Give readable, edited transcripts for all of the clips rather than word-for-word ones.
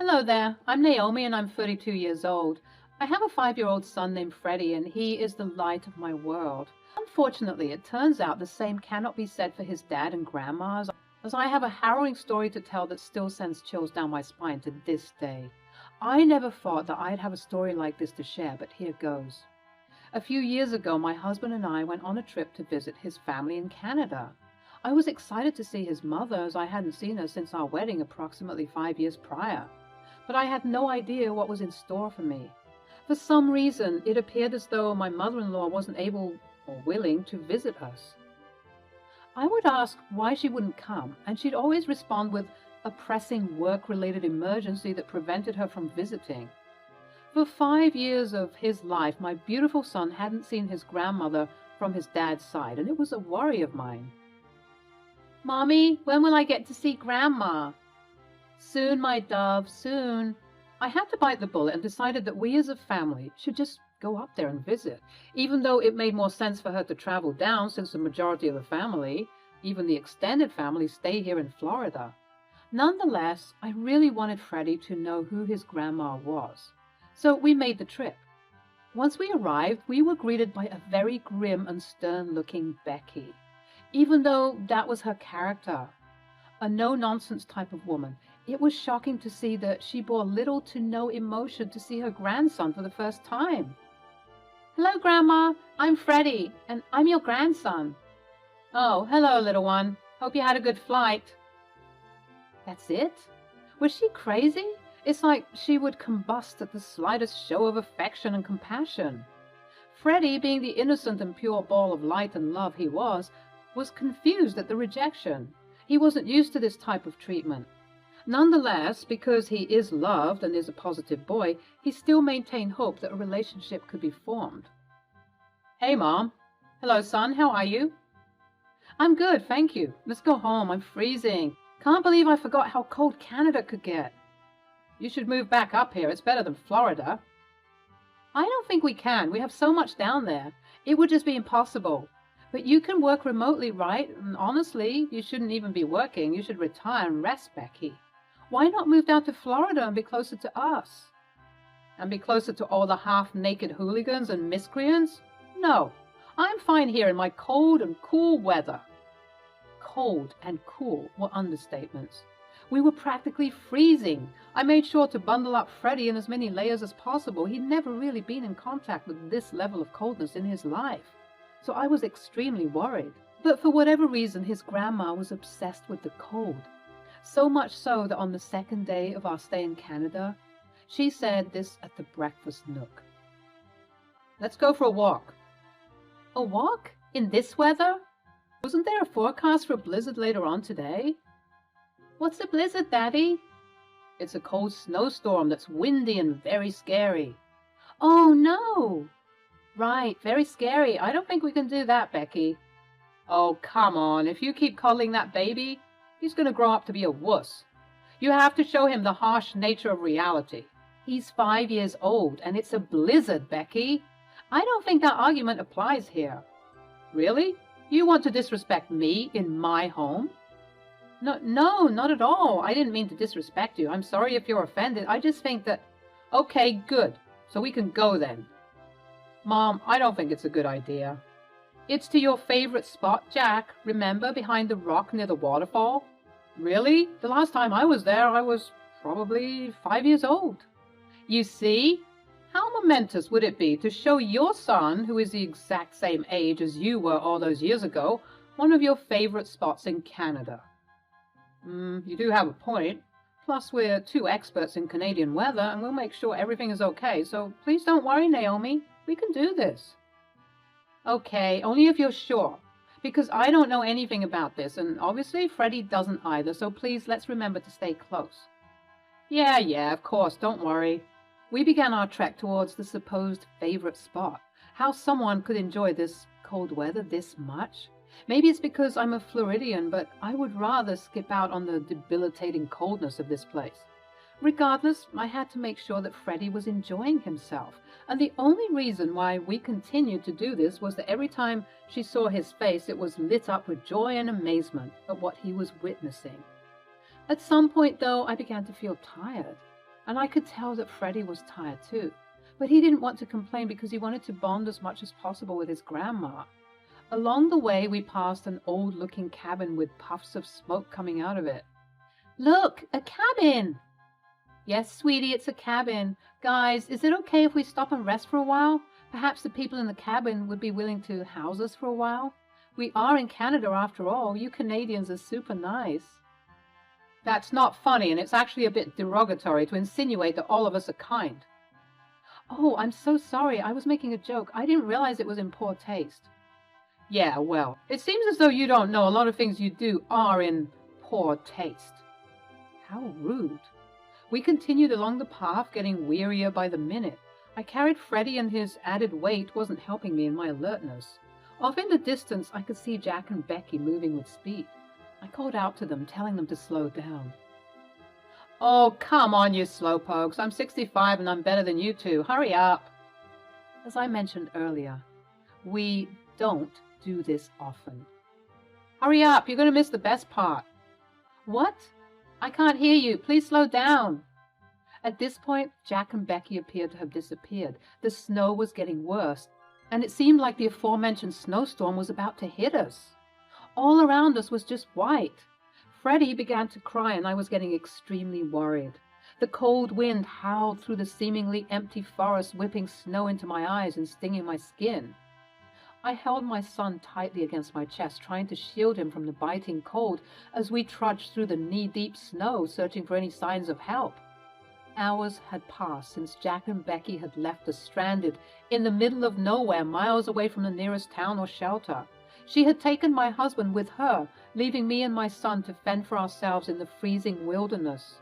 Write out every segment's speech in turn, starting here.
Hello there. I'm Naomi and I'm 32 years old. I have a 5-year-old son named Freddie and he is the light of my world. Unfortunately, it turns out the same cannot be said for his dad and grandma, as I have a harrowing story to tell that still sends chills down my spine to this day. I never thought that I'd have a story like this to share, but here goes. A few years ago, my husband and I went on a trip to visit his family in Canada. I was excited to see his mother, as I hadn't seen her since our wedding approximately 5 years prior. But I had no idea what was in store for me. For some reason, it appeared as though my mother-in-law wasn't able or willing to visit us. I would ask why she wouldn't come, and she'd always respond with a pressing work-related emergency that prevented her from visiting. For 5 years of his life, my beautiful son hadn't seen his grandmother from his dad's side, and it was a worry of mine. "Mommy, when will I get to see Grandma?" "Soon, my dove, soon." I had to bite the bullet and decided that we as a family should just go up there and visit, even though it made more sense for her to travel down since the majority of the family, even the extended family, stay here in Florida. Nonetheless, I really wanted Freddie to know who his grandma was. So we made the trip. Once we arrived, we were greeted by a very grim and stern-looking Becky, even though that was her character. A no-nonsense type of woman. It was shocking to see that she bore little to no emotion to see her grandson for the first time. "Hello, Grandma. I'm Freddie, and I'm your grandson." "Oh, hello, little one. Hope you had a good flight." That's it? Was she crazy? It's like she would combust at the slightest show of affection and compassion. Freddie, being the innocent and pure ball of light and love he was confused at the rejection. He wasn't used to this type of treatment. Nonetheless, because he is loved and is a positive boy, he still maintained hope that a relationship could be formed. "Hey, Mom." "Hello, son. How are you?" "I'm good, thank you. Let's go home. I'm freezing. Can't believe I forgot how cold Canada could get." "You should move back up here. It's better than Florida." "I don't think we can. We have so much down there. It would just be impossible. But you can work remotely, right? And honestly, you shouldn't even be working. You should retire and rest, Becky. Why not move down to Florida and be closer to us?" "And be closer to all the half-naked hooligans and miscreants? No, I'm fine here in my cold and cool weather." Cold and cool were understatements. We were practically freezing. I made sure to bundle up Freddie in as many layers as possible. He'd never really been in contact with this level of coldness in his life, so I was extremely worried. But for whatever reason, his grandma was obsessed with the cold. So much so that on the second day of our stay in Canada, she said this at the breakfast nook: "Let's go for a walk." "A walk? In this weather? Wasn't there a forecast for a blizzard later on today?" "What's a blizzard, Daddy?" "It's a cold snowstorm that's windy and very scary." "Oh, no." "Right, very scary. I don't think we can do that, Becky." "Oh, come on. If you keep coddling that baby, he's going to grow up to be a wuss. You have to show him the harsh nature of reality. He's 5 years old, and it's a blizzard, Becky. I don't think that argument applies here." "Really? You want to disrespect me in my home?" No, not at all. I didn't mean to disrespect you. I'm sorry if you're offended. I just think that—" "Okay, good. So we can go then." "Mom, I don't think it's a good idea." "It's to your favorite spot, Jack. Remember, behind the rock near the waterfall?" "Really? The last time I was there, I was probably 5 years old." "You see? How momentous would it be to show your son, who is the exact same age as you were all those years ago, one of your favorite spots in Canada?" You do have a point. Plus, we're two experts in Canadian weather, and we'll make sure everything is okay, so please don't worry, Naomi. We can do this." "Okay, only if you're sure, because I don't know anything about this, and obviously Freddie doesn't either, so please let's remember to stay close." Yeah, of course, don't worry." We began our trek towards the supposed favorite spot. How someone could enjoy this cold weather this much? Maybe it's because I'm a Floridian, but I would rather skip out on the debilitating coldness of this place. Regardless, I had to make sure that Freddie was enjoying himself, and the only reason why we continued to do this was that every time she saw his face, it was lit up with joy and amazement at what he was witnessing. At some point, though, I began to feel tired. And I could tell that Freddie was tired too. But he didn't want to complain because he wanted to bond as much as possible with his grandma. Along the way, we passed an old-looking cabin with puffs of smoke coming out of it. Look, a cabin! Yes, sweetie, it's a cabin. Guys, is it okay if we stop and rest for a while? Perhaps the people in the cabin would be willing to house us for a while. We are in Canada after all. You Canadians are super nice. That's not funny, and it's actually a bit derogatory to insinuate that all of us are kind. Oh, I'm so sorry. I was making a joke. I didn't realize it was in poor taste. Yeah, well, it seems as though you don't know a lot of things you do are in poor taste. How rude. We continued along the path, getting wearier by the minute. I carried Freddie, and his added weight wasn't helping me in my alertness. Off in the distance, I could see Jack and Becky moving with speed. I called out to them, telling them to slow down. Oh, come on, you slowpokes. I'm 65 and I'm better than you two. Hurry up. As I mentioned earlier, we don't do this often. Hurry up, you're going to miss the best part. What? I can't hear you. Please slow down. At this point, Jack and Becky appeared to have disappeared. The snow was getting worse, and it seemed like the aforementioned snowstorm was about to hit us. All around us was just white. Freddie began to cry, and I was getting extremely worried. The cold wind howled through the seemingly empty forest, whipping snow into my eyes and stinging my skin. I held my son tightly against my chest, trying to shield him from the biting cold as we trudged through the knee-deep snow, searching for any signs of help. Hours had passed since Jack and Becky had left us stranded in the middle of nowhere, miles away from the nearest town or shelter. She had taken my husband with her, leaving me and my son to fend for ourselves in the freezing wilderness.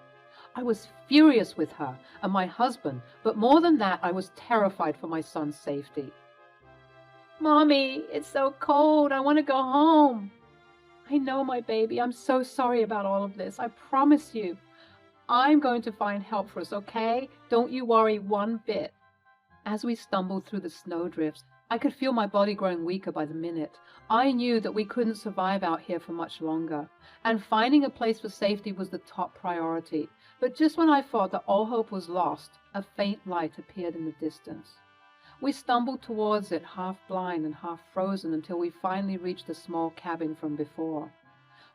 I was furious with her and my husband, but more than that, I was terrified for my son's safety. Mommy, it's so cold. I want to go home. I know, my baby. I'm so sorry about all of this. I promise you. I'm going to find help for us, okay? Don't you worry one bit. As we stumbled through the snowdrifts, I could feel my body growing weaker by the minute. I knew that we couldn't survive out here for much longer, and finding a place for safety was the top priority. But just when I thought that all hope was lost, a faint light appeared in the distance. We stumbled towards it, half blind and half frozen, until we finally reached the small cabin from before.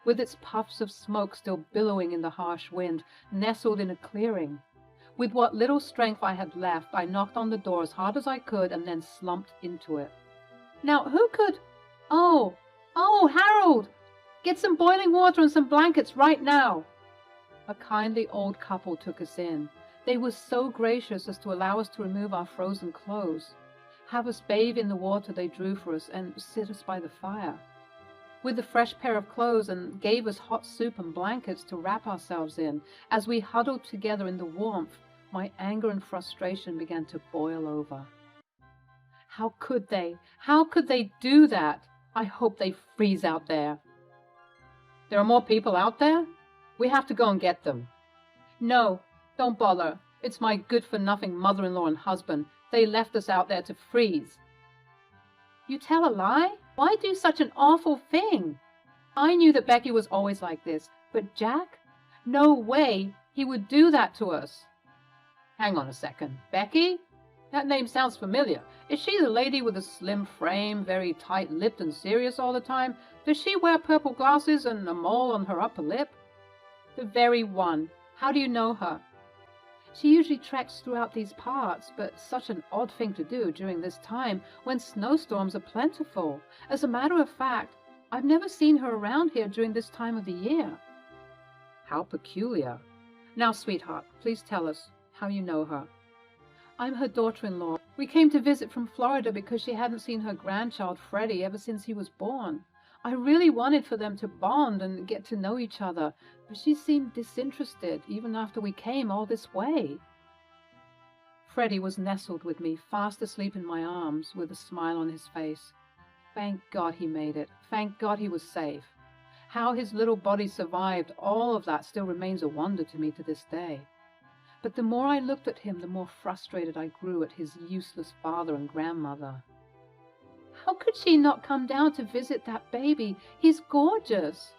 With its puffs of smoke still billowing in the harsh wind, nestled in a clearing. With what little strength I had left, I knocked on the door as hard as I could and then slumped into it. Now, who could... Oh, Harold! Get some boiling water and some blankets right now! A kindly old couple took us in. They were so gracious as to allow us to remove our frozen clothes, have us bathe in the water they drew for us, and sit us by the fire. With a fresh pair of clothes, and gave us hot soup and blankets to wrap ourselves in. As we huddled together in the warmth, my anger and frustration began to boil over. How could they? How could they do that? I hope they freeze out there. There are more people out there? We have to go and get them. No, don't bother. It's my good-for-nothing mother-in-law and husband. They left us out there to freeze. You tell a lie? Why do such an awful thing? I knew that Becky was always like this, but Jack? No way he would do that to us. Hang on a second. Becky? That name sounds familiar. Is she the lady with a slim frame, very tight-lipped and serious all the time? Does she wear purple glasses and a mole on her upper lip? The very one. How do you know her? She usually treks throughout these parts, but such an odd thing to do during this time when snowstorms are plentiful. As a matter of fact, I've never seen her around here during this time of the year. How peculiar. Now, sweetheart, please tell us how you know her. I'm her daughter-in-law. We came to visit from Florida because she hadn't seen her grandchild, Freddie, ever since he was born. I really wanted for them to bond and get to know each other, but she seemed disinterested even after we came all this way. Freddie was nestled with me, fast asleep in my arms, with a smile on his face. Thank God he made it. Thank God he was safe. How his little body survived all of that still remains a wonder to me to this day. But the more I looked at him, the more frustrated I grew at his useless father and grandmother. How could she not come down to visit that baby? He's gorgeous.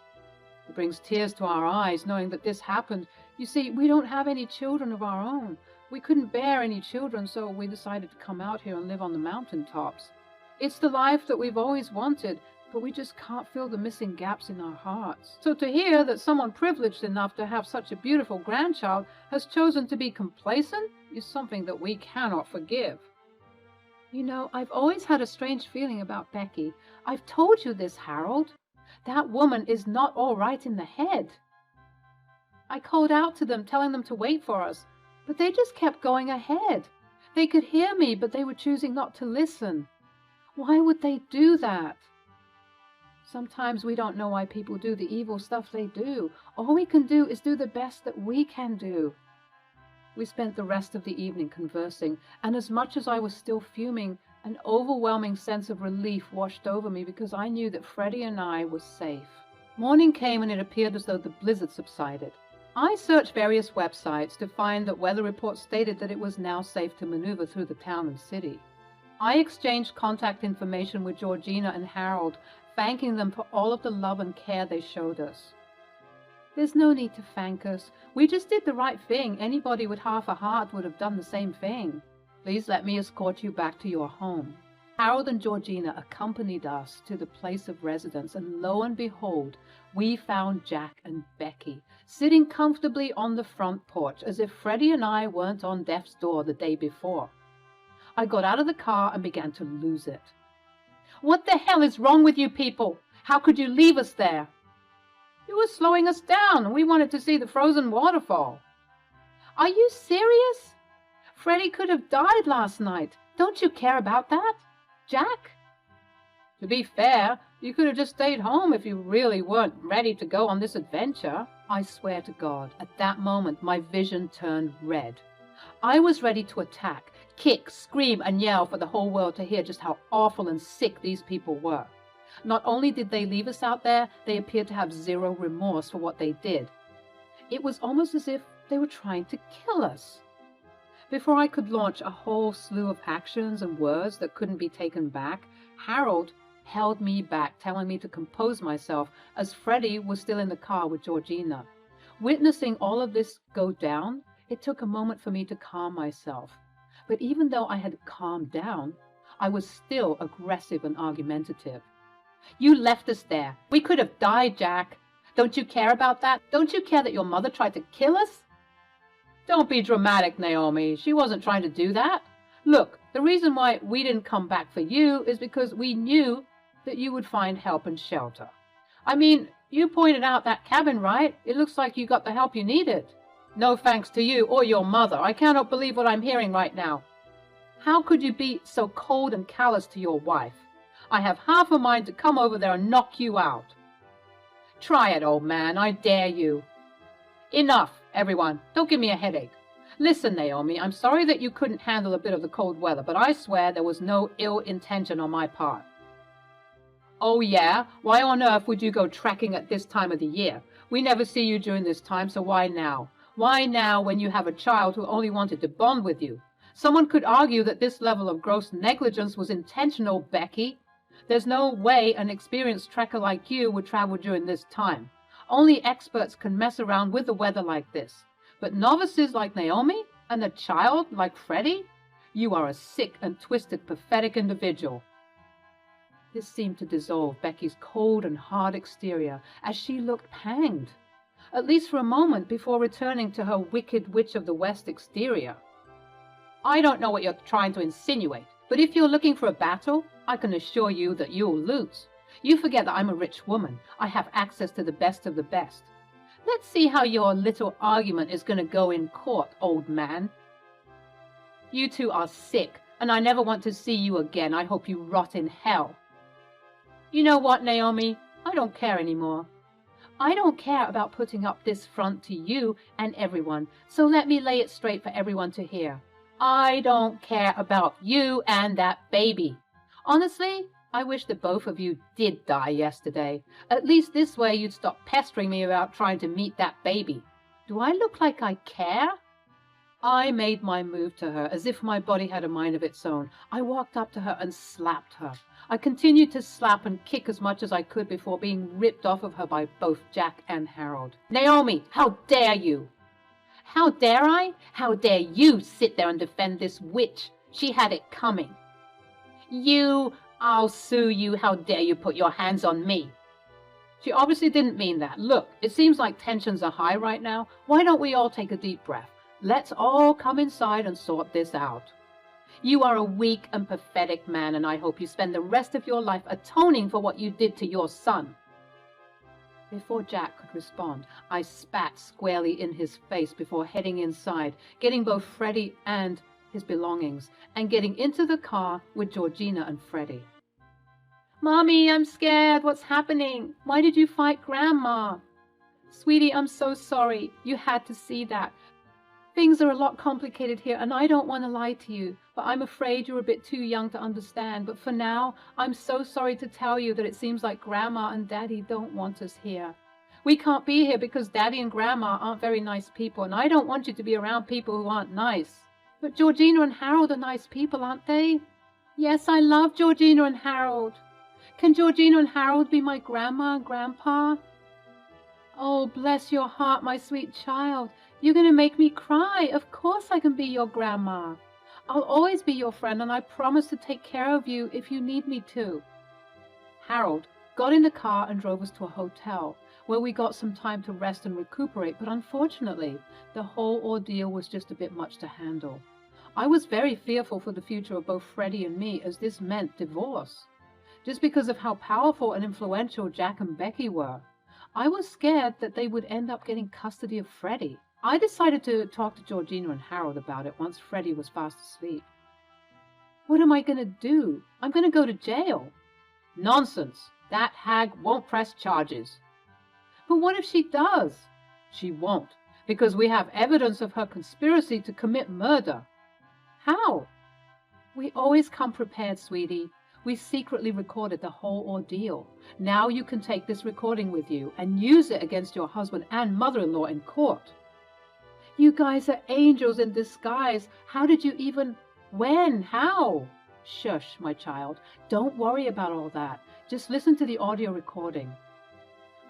It brings tears to our eyes knowing that this happened You see, we don't have any children of our own. We couldn't bear any children, so we decided to come out here and live on the mountaintops. It's the life that we've always wanted, but we just can't fill the missing gaps in our hearts. So to hear that someone privileged enough to have such a beautiful grandchild has chosen to be complacent is something that we cannot forgive. You know, I've always had a strange feeling about Becky. I've told you this, Harold. That woman is not all right in the head. I called out to them, telling them to wait for us, but they just kept going ahead. They could hear me, but they were choosing not to listen. Why would they do that? Sometimes we don't know why people do the evil stuff they do. All we can do is do the best that we can do. We spent the rest of the evening conversing, and as much as I was still fuming, an overwhelming sense of relief washed over me because I knew that Freddie and I were safe. Morning came and it appeared as though the blizzard subsided. I searched various websites to find that weather reports stated that it was now safe to maneuver through the town and city. I exchanged contact information with Georgina and Harold, thanking them for all of the love and care they showed us. There's no need to thank us. We just did the right thing. Anybody with half a heart would have done the same thing. Please let me escort you back to your home. Harold and Georgina accompanied us to the place of residence, and lo and behold, we found Jack and Becky sitting comfortably on the front porch as if Freddie and I weren't on death's door the day before. I got out of the car and began to lose it. What the hell is wrong with you people? How could you leave us there? You were slowing us down, and we wanted to see the frozen waterfall. Are you serious? Freddie could have died last night. Don't you care about that, Jack? To be fair, you could have just stayed home if you really weren't ready to go on this adventure. I swear to God, at that moment my vision turned red. I was ready to attack, kick, scream, and yell for the whole world to hear just how awful and sick these people were. Not only did they leave us out there, they appeared to have zero remorse for what they did. It was almost as if they were trying to kill us. Before I could launch a whole slew of actions and words that couldn't be taken back, Harold held me back, telling me to compose myself as Freddie was still in the car with Georgina. Witnessing all of this go down, it took a moment for me to calm myself. But even though I had calmed down, I was still aggressive and argumentative. You left us there. We could have died, Jack. Don't you care about that? Don't you care that your mother tried to kill us? Don't be dramatic, Naomi. She wasn't trying to do that. Look, the reason why we didn't come back for you is because we knew that you would find help and shelter. I mean, you pointed out that cabin, right? It looks like you got the help you needed. No thanks to you or your mother. I cannot believe what I'm hearing right now. How could you be so cold and callous to your wife? I have half a mind to come over there and knock you out. Try it, old man. I dare you. Enough, everyone. Don't give me a headache. Listen, Naomi, I'm sorry that you couldn't handle a bit of the cold weather, but I swear there was no ill intention on my part. Oh, yeah? Why on earth would you go trekking at this time of the year? We never see you during this time, so why now? Why now when you have a child who only wanted to bond with you? Someone could argue that this level of gross negligence was intentional, Becky. There's no way an experienced trekker like you would travel during this time. Only experts can mess around with the weather like this. But novices like Naomi and a child like Freddie? You are a sick and twisted, pathetic individual. This seemed to dissolve Becky's cold and hard exterior as she looked panged, at least for a moment before returning to her Wicked Witch of the West exterior. I don't know what you're trying to insinuate, but if you're looking for a battle, I can assure you that you'll lose. You forget that I'm a rich woman. I have access to the best of the best. Let's see how your little argument is going to go in court, old man. You two are sick, and I never want to see you again. I hope you rot in hell. You know what, Naomi? I don't care anymore. I don't care about putting up this front to you and everyone, so let me lay it straight for everyone to hear. I don't care about you and that baby. Honestly, I wish that both of you did die yesterday. At least this way you'd stop pestering me about trying to meet that baby. Do I look like I care? I made my move to her as if my body had a mind of its own. I walked up to her and slapped her. I continued to slap and kick as much as I could before being ripped off of her by both Jack and Harold. Naomi, how dare you? How dare I? How dare you sit there and defend this witch? She had it coming. I'll sue you. How dare you put your hands on me? She obviously didn't mean that. Look, it seems like tensions are high right now. Why don't we all take a deep breath? Let's all come inside and sort this out. You are a weak and pathetic man, and I hope you spend the rest of your life atoning for what you did to your son. Before Jack could respond, I spat squarely in his face before heading inside, getting both Freddie and his belongings, and getting into the car with Georgina and Freddie. Mommy, I'm scared. What's happening? Why did you fight Grandma? Sweetie, I'm so sorry. You had to see that. Things are a lot complicated here, and I don't want to lie to you, but I'm afraid you're a bit too young to understand. But for now, I'm so sorry to tell you that it seems like Grandma and Daddy don't want us here. We can't be here because Daddy and Grandma aren't very nice people, and I don't want you to be around people who aren't nice. But Georgina and Harold are nice people, aren't they? Yes, I love Georgina and Harold. Can Georgina and Harold be my Grandma and Grandpa? Oh, bless your heart, my sweet child. You're going to make me cry. Of course I can be your grandma. I'll always be your friend, and I promise to take care of you if you need me to. Harold got in the car and drove us to a hotel, where we got some time to rest and recuperate, but unfortunately, the whole ordeal was just a bit much to handle. I was very fearful for the future of both Freddie and me, as this meant divorce. Just because of how powerful and influential Jack and Becky were, I was scared that they would end up getting custody of Freddie. I decided to talk to Georgina and Harold about it once Freddie was fast asleep. What am I going to do? I'm going to go to jail. Nonsense. That hag won't press charges. But what if she does? She won't, because we have evidence of her conspiracy to commit murder. How? We always come prepared, sweetie. We secretly recorded the whole ordeal. Now you can take this recording with you and use it against your husband and mother-in-law in court. You guys are angels in disguise. How did you even... When? How? Shush, my child. Don't worry about all that. Just listen to the audio recording.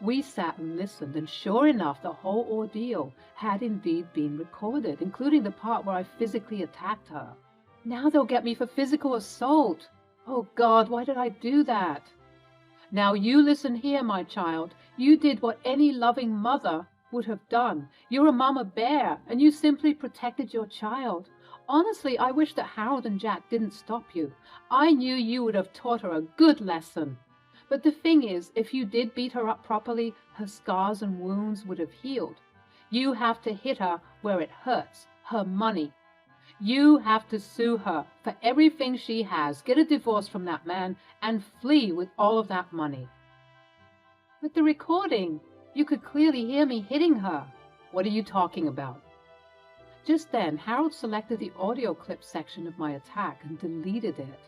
We sat and listened, and sure enough, the whole ordeal had indeed been recorded, including the part where I physically attacked her. Now they'll get me for physical assault. Oh, God, why did I do that? Now you listen here, my child. You did what any loving mother would have done. You're a mama bear, and you simply protected your child. Honestly, I wish that Harold and Jack didn't stop you. I knew you would have taught her a good lesson. But the thing is, if you did beat her up properly, her scars and wounds would have healed. You have to hit her where it hurts, her money. You have to sue her for everything she has, get a divorce from that man, and flee with all of that money. But the recording, you could clearly hear me hitting her. What are you talking about? Just then, Harold selected the audio clip section of my attack and deleted it.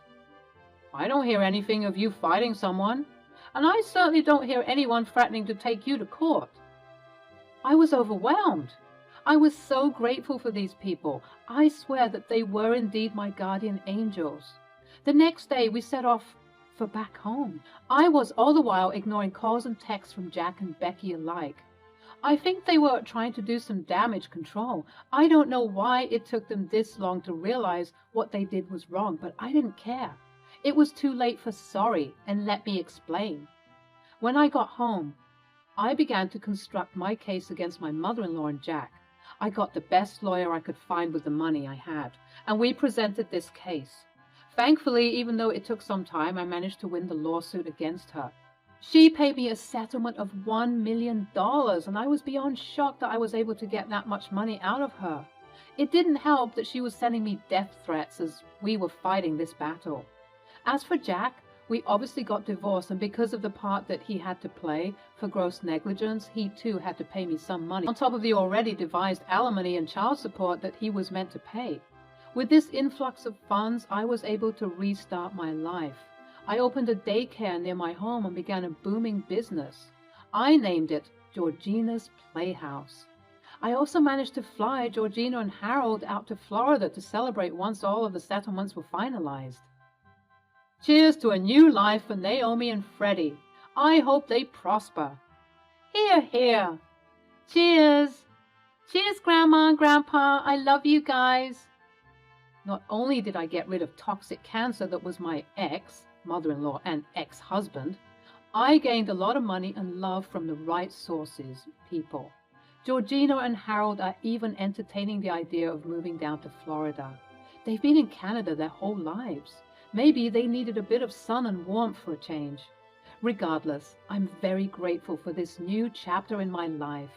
I don't hear anything of you fighting someone, and I certainly don't hear anyone threatening to take you to court. I was overwhelmed. I was so grateful for these people. I swear that they were indeed my guardian angels. The next day, we set off for back home. I was all the while ignoring calls and texts from Jack and Becky alike. I think they were trying to do some damage control. I don't know why it took them this long to realize what they did was wrong, but I didn't care. It was too late for sorry, and let me explain. When I got home, I began to construct my case against my mother-in-law and Jack. I got the best lawyer I could find with the money I had, and we presented this case. Thankfully, even though it took some time, I managed to win the lawsuit against her. She paid me a settlement of $1 million, and I was beyond shocked that I was able to get that much money out of her. It didn't help that she was sending me death threats as we were fighting this battle. As for Jack, we obviously got divorced, and because of the part that he had to play for gross negligence, he too had to pay me some money, on top of the already devised alimony and child support that he was meant to pay. With this influx of funds, I was able to restart my life. I opened a daycare near my home and began a booming business. I named it Georgina's Playhouse. I also managed to fly Georgina and Harold out to Florida to celebrate once all of the settlements were finalized. Cheers to a new life for Naomi and Freddie. I hope they prosper. Hear, hear. Cheers. Cheers, Grandma and Grandpa. I love you guys. Not only did I get rid of toxic cancer that was my ex, mother-in-law, and ex-husband, I gained a lot of money and love from the right sources, people. Georgina and Harold are even entertaining the idea of moving down to Florida. They've been in Canada their whole lives. Maybe they needed a bit of sun and warmth for a change. Regardless, I'm very grateful for this new chapter in my life.